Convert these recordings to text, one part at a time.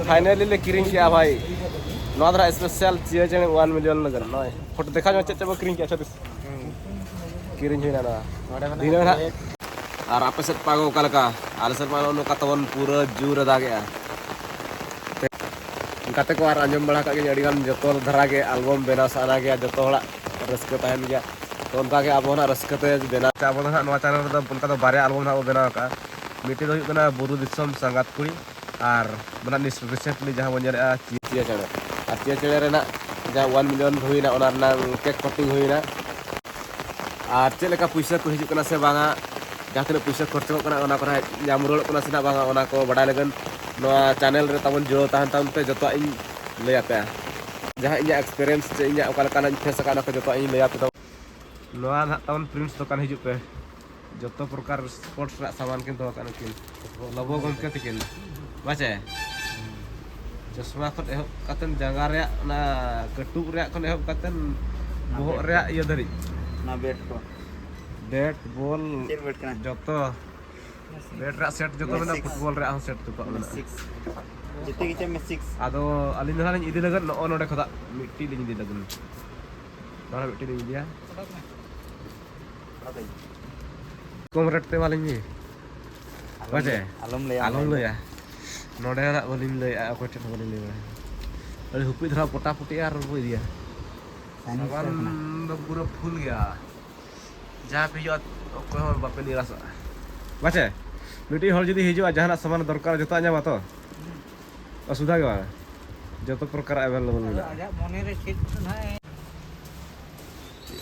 Finally ले किरिंग किया भाई नोदरा स्पेशल चिया चेने 1 मिलियन लगन नय फोटो देखा जो चेचे बो किरिंग किया छदिस किरिंग हिना ना दिना ना और आपे सेट पागो कालका आले सेट मानो नो कातवन पूरा जुर दागेआ काते को आर अंजम बड़ा का गे अडिगान जतो धरा के एल्बम बेना साना गया जतो हड़ा रस्क तहन गया तो उनका के अब ना रस्क ते बेना चाबो ना नो चैनल रे उनका तो बारे एल्बम ना बेना का मिटी दो हुकना बुरु दिसम संगात कुड़ी और बना रिसेंटली जहां बन जरा चिया चेड़े और चिया चेड़े रेना जहां 1 मिलियन हुईना ओना ना केक कटिंग हुईना और चेक लेका पैसा को हिजु कना से बांगा जहां तने पैसा खर्चो कना ओना को जाम रुल कना से ना बांगा ओना को बड़ा लगन नो चैनल रे तबन जुड़ो ताहन ताम पे जतो इन ले आपे जहां इया एक्सपीरियंस से इया ओका लका ना फेस का ना को जतो इन ले आपे नो ना तबन प्रिंस दुकान हिजु पे जतो प्रकार स्पोर्ट्स रा सामान किन तो कान किन लबो गमके तिकिन बाचे चश्मा खत एहब कातन जंगा रे ना कटुक रे खन एहब कातन बोह रे इया धरी ना बैट बॉल जतो बैट रा सेट जतो ना फुटबॉल रे सेट तो 6 जते के में 6 आदो अलिन ना इदि लगन नो नोडे खदा मिट्टी लिन इदि लगन ना मिट्टी लिन दिया कम रेट ते वालिन जी बाचे आलम ले या नोडे रा बोलिन ले अको ठे बोलिन ले अरे हुपी धरा पोटा पुटी यार वो दिया सामान पूरा फुल गया जहां पे जो कोई और बापे निराश बाचे मिट्टी हर जदी हिजो जहां सामान दरकार जतो आजा तो असुविधा के बारे जतो प्रकार अवेलेबल मिला आजा मने रे सीट ना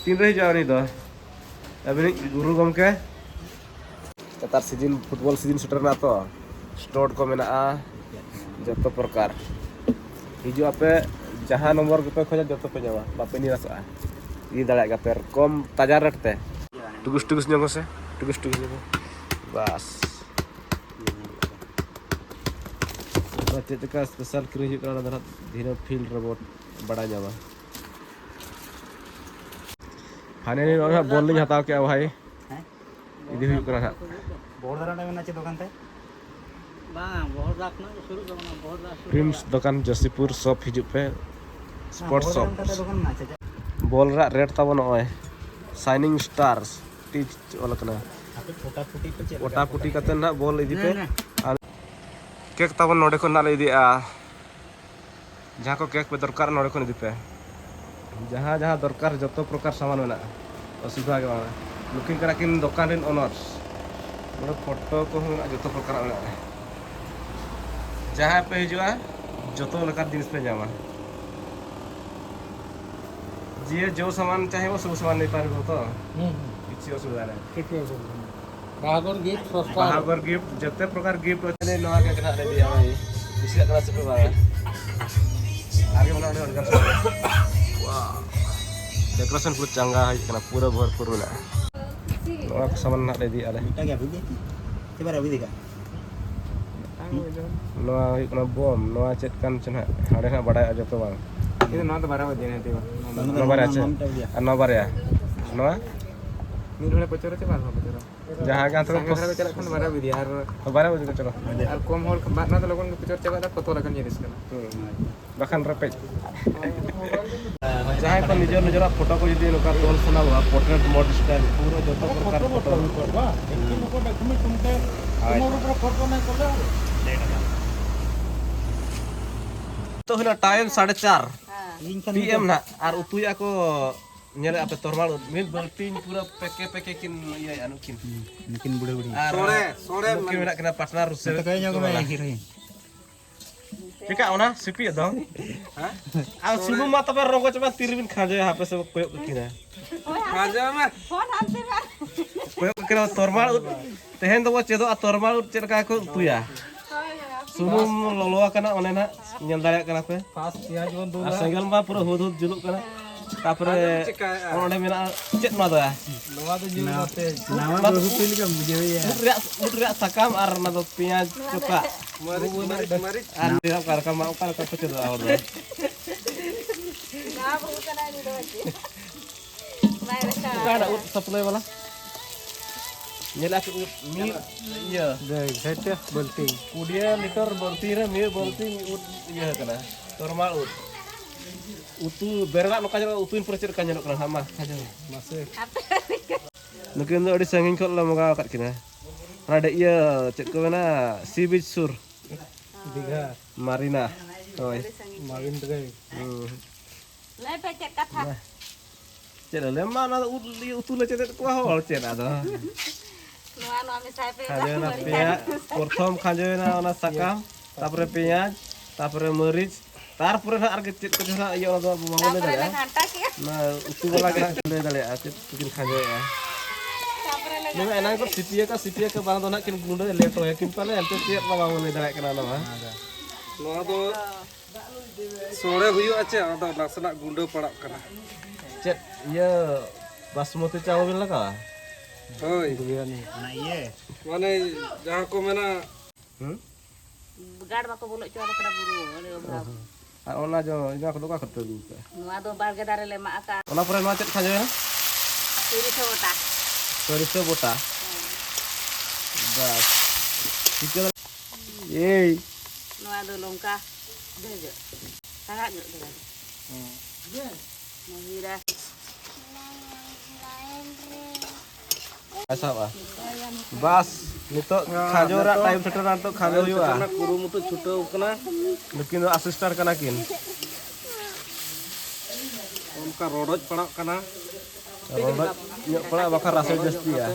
तीन रही जावनी दो अबे गुरु गमके तार सीजन फुटबॉल सीजन सेटर ना तो स्टोर को मेना जतो प्रकार हिजु आपे जहां नंबर पे खोजा जतो पे जावा बापे निराशा ई दाड़ा का पेर कम ताजा रेट ते टुगुस न्यों से टुगुस बस का स्पेशल क्री हिजु करा दरा धीरे फील्ड रोबोट बड़ा जावा फाइनली और बॉल नहीं हटाओ के भाई इदी हुई करा बोर्ड दरा में चे दुकान ते बा बोर्ड राखना शुरू करना बोर्ड राख प्रिंस दुकान जसीपुर शॉप हिजु पे स्पोर्ट्स शॉप दुकान ना चे बॉल रा रेट ताबो नय शाइनिंग स्टार्स टीच ओलकना ओटा पुटी कते ना बॉल इदी पे केक ताबो नोडे को ना ले इदी आ जहां को केक पे दरकार नोडे को इदी पे जहां जहां दरकार जतो प्रकार सामान मेना असुविधा के बारे लुकिंग करा किन दुकान रेन ओनर्स मोर फोटो को मेना जतो प्रकार मेना जहां पे हिजुआ जतो लकार जिनिस पे जामा जे जो सामान चाहे वो सब सामान नहीं पारबो तो किछि असुविधा नहीं कितने बाहागर गिफ्ट जते प्रकार गिफ्ट होते नवा के कना दे दिया भाई इसी तरह से बाबा आगे बना दे वाह डेकोरेशन पूरा चंगा है कना पूरा भरपूर ना नवा सामान ना दे दिया ले क्या बुझे के बारे अभी देखा नवा कना बम नवा चेत कान चना हाडे ना बड़ा जतो बांग ये ना तो 12 बजे ने तेवा नवा बारे अच्छा नवा बारे नवा मीन होले पचरो से बार पचरो जहां का तो घर चला खन 12 बजे यार 12 बजे चलो यार कम होल ना तो लोगन पचर चबा दा पतो लगन जिनिस कना बखान रपेज जहां पर निजर निजर फोटो को यदि लोका तोल सना हुआ पोर्ट्रेट मोड स्टाइल पूरा जतो प्रकार फोटो करबा लेकिन को डॉक्यूमेंट तुमते मोर ऊपर फोटो नहीं करले तो हना टाइम 4:30 पीएम ना और उतुया को नेले आपे तोरमाल मिल बल्टिन पूरा पेके किन ये अनुकिन लेकिन बुढ़े सोरे मुकिन मेना कना पार्टनर से तो कहीं जगह में hero Pika ona sipi dong. Hah? Al sumu mah tapi ronggo cuma tirimin kaja HP se koyok kina. Kaja mah. Phone hantu kan. Koyok kira normal. Tehen to cedo normal cerka aku tu ya. Sumu loloa kana onena nyandaya kana pe. Pas ya jual dulu. Asal mah pura hudud juluk kana. Tapre orang mena cet ma ya. Nama baru pilih kan bujau ya. Mudria sakam ar na do pian cuka. Mari. Andi kar kam mau kar kecil awal. Nah, bukan ini doang. Bukan ada ut supply wala. Nyela ke ut mi iya. Baik, saya bolting. Kemudian liter bertira mi berting ut iya kana. Normal ut. Utu berla no kanya utuin percir kanya no kana sama kanya. Masuk. Mungkin do di sangin kol la moga kat kina. Rada iya cek ko na sea beach sur. Diga, Marina. Oi. marin tegai. Lepas cek kata. Cek le mana utu le cek ko hol cek ado. Nuan kami saya Kanya na pia portom kanya na ona sakam, tapre piaj, tapre meric, tarpre na ar cek ko na iya ono bangun le dale. Na utu wala kena le dale cek bikin kanya ya. Nung enak kok CPA ke bang dona kin gundo leto ya kin pale ante tiap bangun le dale kena nama. Noa do sore huyu ache ada nasana gundo padak kana. Cek iya basmati chawil la ka. Hoi, Nah iya. mane jaha ko mena Begar bako buluk cuara kena buru. Ar ona jo ina ko ka khatte du. Nuan do barga dare le mak aka. Ona pore ma cek kanya na. Ini cewota. Soriso bota. Bas. Tikal. Yey. Nuan do longka. Dejo. Sangat jo dengan. Mengira. Asap ah. Bas. Nito khajora time setter nanto khajo yu ah. kana kurumutu chutau kana Lekin assistant kana kin. onka rodoj padak kana Robat nyok pala bakar rasa jasti ya.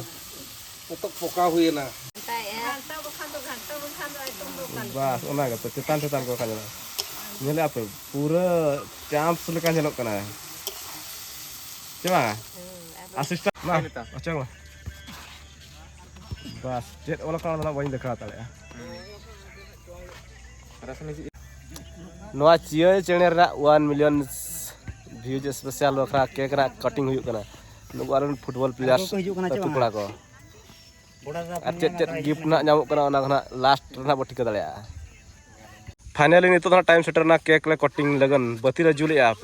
otok poka huyena. Santai ya. Bukan itu. Bas ona gato cetan ko kana. Nyele apa? Pura champs lekan jelok kana. Coba. Assistant nah, acang lah. Bas, jet olah kalau nak banyak dekat tak ya. Noa cio channel ra 1 million views special wakra ke kena cutting huyuk kana. Nuaran football players tu kala ko. Cet gift nak nyamuk kana ona kana last na boti ka dalya. Finally nito thona time setter na cake le cutting lagan bati ra jule ya.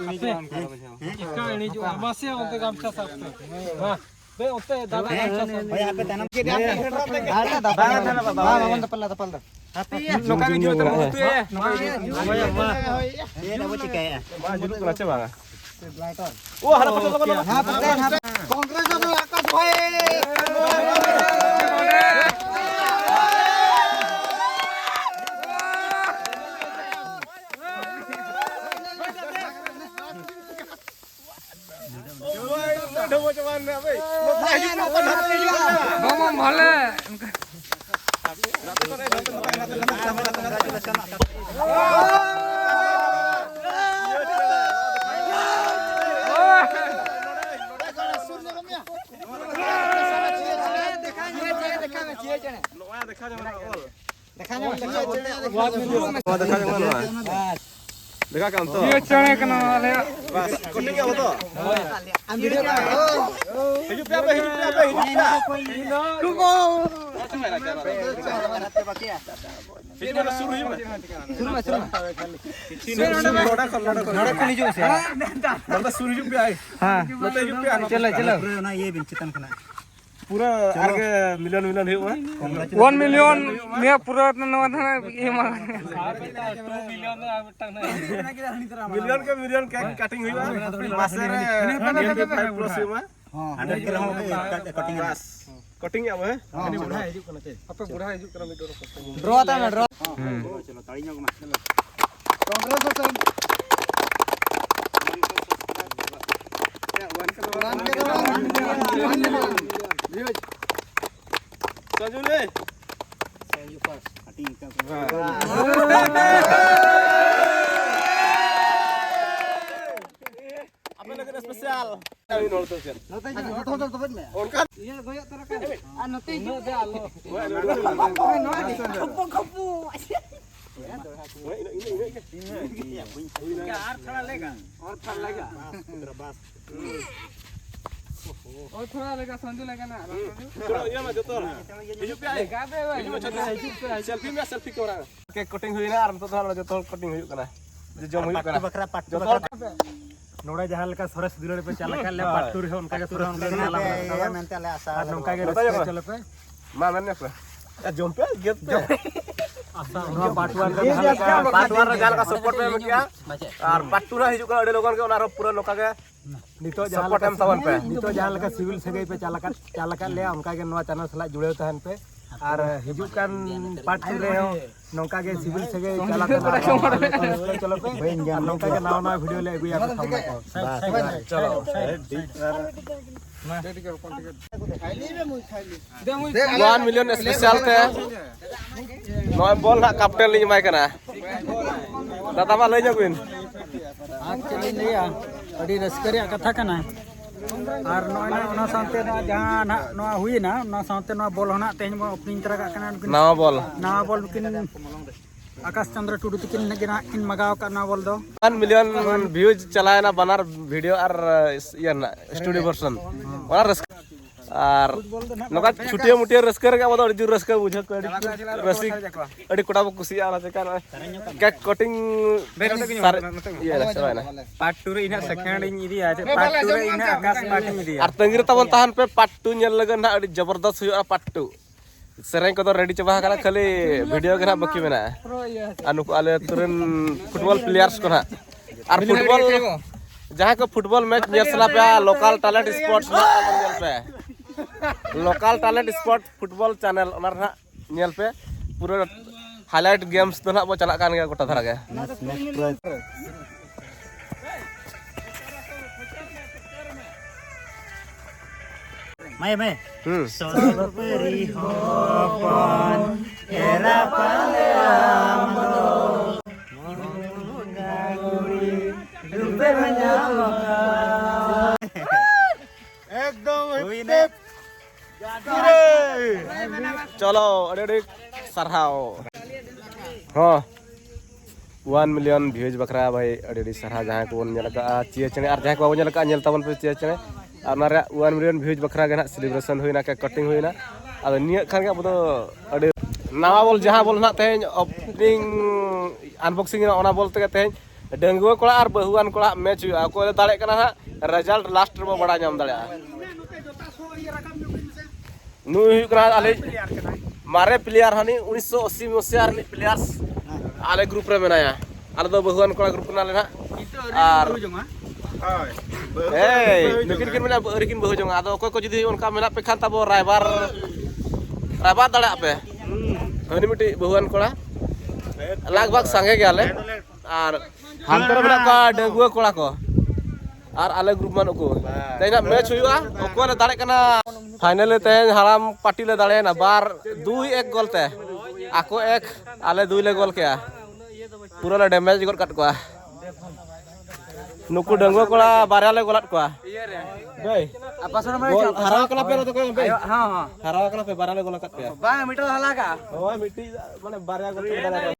Wah, harap देखा काम तो ये चने कना वाले बस cutting क्या होता हम वीडियो का हिजु पे रुको हिजु ना शुरू में लोड़ा को हिजु से मतलब शुरू हिजु पे आए हां मतलब हिजु पे चलो ना ये बिंचितन कना. पूरा आगे मिलियन हुआ 1 million ने पूरा नवा थाना ये मा मिलियन के कटिंग हुआ मासे रे 5 प्लस हुआ हां 100 किलो कटिंग बस कटिंग अब है ini budah hijuk kana ce apa budah hijuk kana midor draw था ना ड्रॉ चलो ताड़ी न्यो मा संजू ले संजू पास कटिंग का apa lagi spesial kami nol tuh kan उनका ये गोया तरह का Anu tu. नो दे आलो Kapu. यार थोड़ा लेगा और थोड़ा लगा और थोड़ा लेगा संजू लेगा ना चलो ये मत तो हिजु पे आए हिजु मत सेल्फी में सेल्फी कोरा केक कटिंग हुई ना आर तो थोड़ा जो तो कटिंग हुई करना जम हुई करना बकरा पाटू बकरा नोड़ा जहां लेका सरस दुलड़ पे चला कर ले पाटू रे उनका के तुरंत नाला या मेनते ले आशा उनका के चले पे मा मैंने पे जम पे गेट पे आशा नो पाटुआन पाटुआन रे जाल का सपोर्ट पे क्या और पाटू ना हिजु का अडे लोगन के ओना पूरा लोका के नितो सपोर्ट एम तवन पे नितो जहां लेका सिविल सगई पे चला कर ले उनका के नवा चैनल सला जुड़े तहन पे और हिजू कान पार्ट रे हो नौका के सिविल सगे चला चलो पे नौका के नवा नवा वीडियो ले अगुया सामने को चलो 1 मिलियन स्पेशल ते नय बॉल ना कैप्टन लिंग माय कना दादा मा लई जगुइन आज चली लिया अडी रस्करी कथा कना और नोना सानते ना जहां ना नोआ हुई ना नोना सानते नोआ बॉल होना तेज मो ओपनिंग तरह का कना नवा बॉल किन आकाश चंद्र टुडू तिकिन नगिना किन मगाव का ना बॉल दो 1 मिलियन व्यूज चलाए ना बनार वीडियो और ये ना स्टूडियो वर्जन और और नका छुटिया मुटिया रस्कर के बदो अडी रस्कर बुझा को रसी अडी कोटा को कुसिया वाला चका केक कटिंग ये ना पार्ट 2 रे इना सेकंड इन इदी आजे पार्ट 2 रे इना आकाश पार्टी इदी और तंगिर तबन तहन पे पार्ट 2 नेल लगन ना अडी जबरदस्त हुआ पार्ट 2 सेरेंग को तो रेडी चबा करा खाली वीडियो के ना बाकी मेना अनु को आले तुरन फुटबॉल प्लेयर्स को ना और फुटबॉल जहां को फुटबॉल मैच नेसला पे लोकल टैलेंट स्पोर्ट्स नेल पे local talent sport football channel owner ना नेल पे पूरा हाईलाइट गेम्स तो ना बो चला कान गया गोटा धरा गया मैं सोबरी होपन एरा पाले आमो मुंगागुरी रुपे मजावा एकदम स्टेप चलो अरे सरहाओ हाँ 1 मिलियन व्यूज बकरा भाई अड़ी सरहा जहाँ को नेलका चिया चने और जहाँ को बाबू नेलका नेल तबन पे चिया चने और 1 मिलियन व्यूज बकरा के ना सेलिब्रेशन हुईना के कटिंग हुईना अब निया खान के अब तो अड़ी नवा बॉल जहाँ बॉल ना तेज ओपनिंग अनबॉक्सिंग ना बॉल तक तेज डंगुआ कोड़ा और बहुआन कोड़ा मैच हुआ को दाड़े कना ना रिजल्ट लास्ट रे बड़ा नाम दाड़े नुई कना आले मारे प्लेयर हनी 1980 में से आर प्लेयर्स आले ग्रुप रे मेनाया आले दो बहुआन कोड़ा ग्रुप ना लेना और ए नकिन किन मेना अरिकिन बहु जोंगा आदो कोई को जदी उनका मेना पे खान तबो राइबार दाड़े पे हनी मिटी बहुआन कोड़ा लगभग संगे गेले और हांतर मेना का डंगुआ कोड़ा को और आले ग्रुप मान को तेना मैच हुआ ओको ले दाड़े कना फाइनल ते हराम पार्टी ले दाड़े ना बार 2-1 गोल ते आको 1 आले 2 ले गोल किया पूरा ले डैमेज गोल कट को नुकु डंगुआ कोड़ा बारया ले गोलट को भाई apa sana mai हरा कला पे तो भाई हां हां हरा कला पे बारया ले गोल कट पे bang mito halaga ओ मिट्टी माने बारया गोल